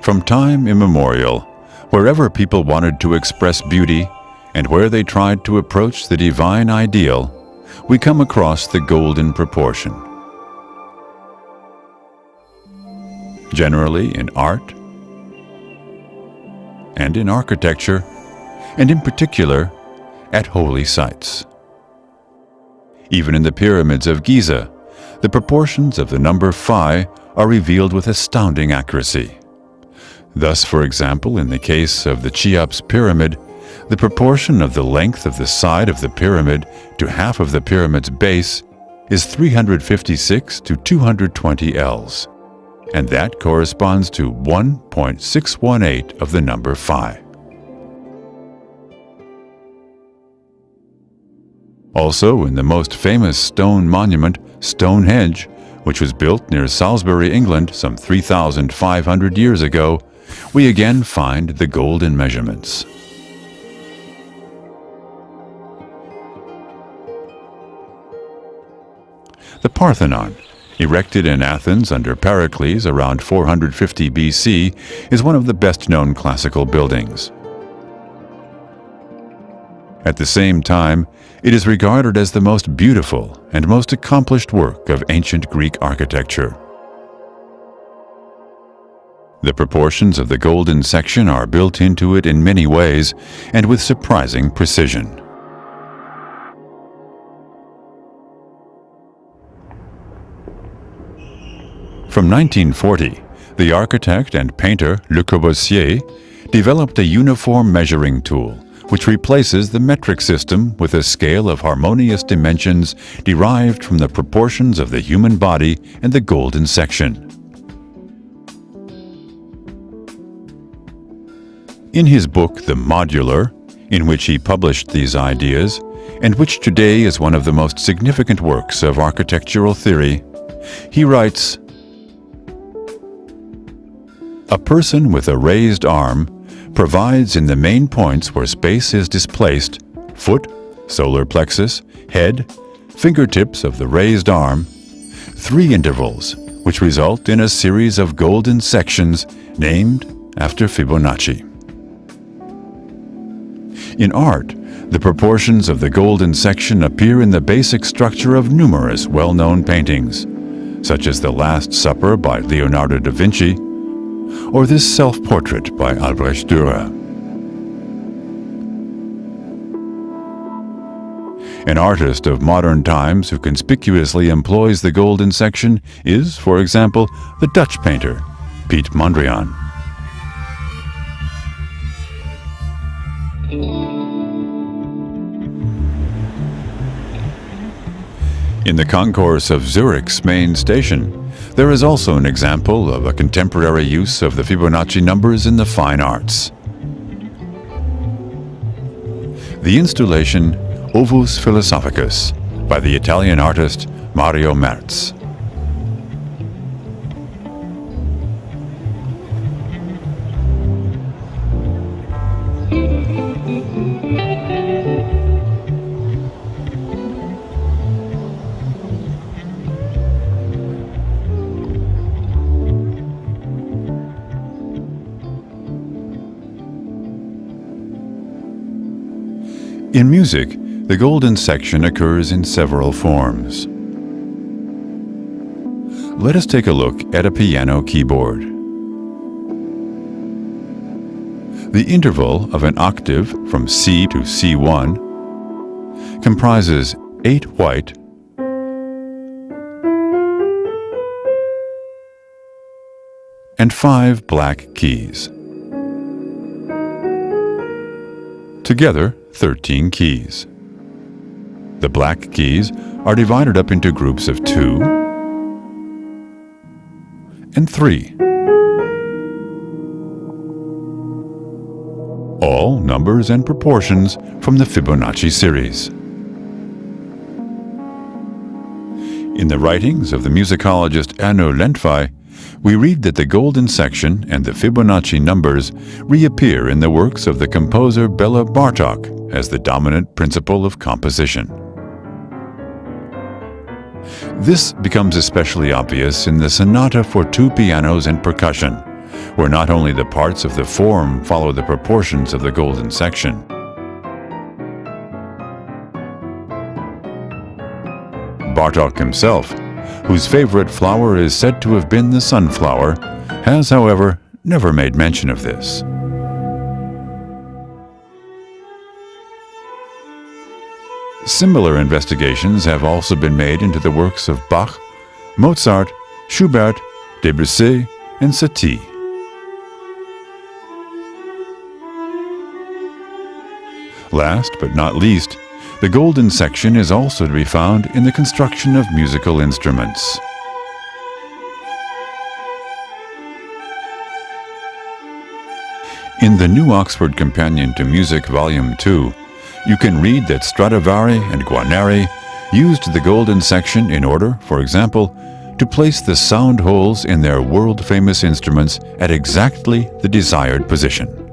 From time immemorial, wherever people wanted to express beauty and where they tried to approach the divine ideal, we come across the golden proportion. Generally in art and in architecture, and in particular at holy sites. Even in the pyramids of Giza, the proportions of the number phi are revealed with astounding accuracy. Thus, for example, in the case of the Cheops pyramid, the proportion of the length of the side of the pyramid to half of the pyramid's base is 356 to 220 ells, and that corresponds to 1.618 of the number phi. Also, in the most famous stone monument, Stonehenge, which was built near Salisbury, England, some 3,500 years ago, we again find the golden measurements. The Parthenon, erected in Athens under Pericles around 450 BC, is one of the best-known classical buildings. At the same time, it is regarded as the most beautiful and most accomplished work of ancient Greek architecture. The proportions of the golden section are built into it in many ways and with surprising precision. From 1940, the architect and painter Le Corbusier developed a uniform measuring tool which replaces the metric system with a scale of harmonious dimensions derived from the proportions of the human body and the golden section. In his book, The Modular, in which he published these ideas, and which today is one of the most significant works of architectural theory, he writes, "A person with a raised arm provides in the main points where space is displaced, foot, solar plexus, head, fingertips of the raised arm, 3 intervals, which result in a series of golden sections named after Fibonacci." In art, the proportions of the golden section appear in the basic structure of numerous well-known paintings, such as The Last Supper by Leonardo da Vinci, or this self-portrait by Albrecht Dürer. An artist of modern times who conspicuously employs the golden section is, for example, the Dutch painter Piet Mondrian. In the concourse of Zurich's main station, there is also an example of a contemporary use of the Fibonacci numbers in the fine arts. The installation Ovus Philosophicus by the Italian artist Mario Merz. In music, the golden section occurs in several forms. Let us take a look at a piano keyboard. The interval of an octave from C to C1 comprises 8 white and 5 black keys. Together, 13 keys. The black keys are divided up into groups of 2 and 3. All numbers and proportions from the Fibonacci series. In the writings of the musicologist Anu Lentfai, we read that the golden section and the Fibonacci numbers reappear in the works of the composer Bela Bartok as the dominant principle of composition. This becomes especially obvious in the Sonata for 2 pianos and percussion, where not only the parts of the form follow the proportions of the golden section. Bartók himself, whose favorite flower is said to have been the sunflower, has, however, never made mention of this. Similar investigations have also been made into the works of Bach, Mozart, Schubert, Debussy, and Satie. Last but not least, the golden section is also to be found in the construction of musical instruments. In the New Oxford Companion to Music, Volume 2, you can read that Stradivari and Guarneri used the golden section in order, for example, to place the sound holes in their world-famous instruments at exactly the desired position.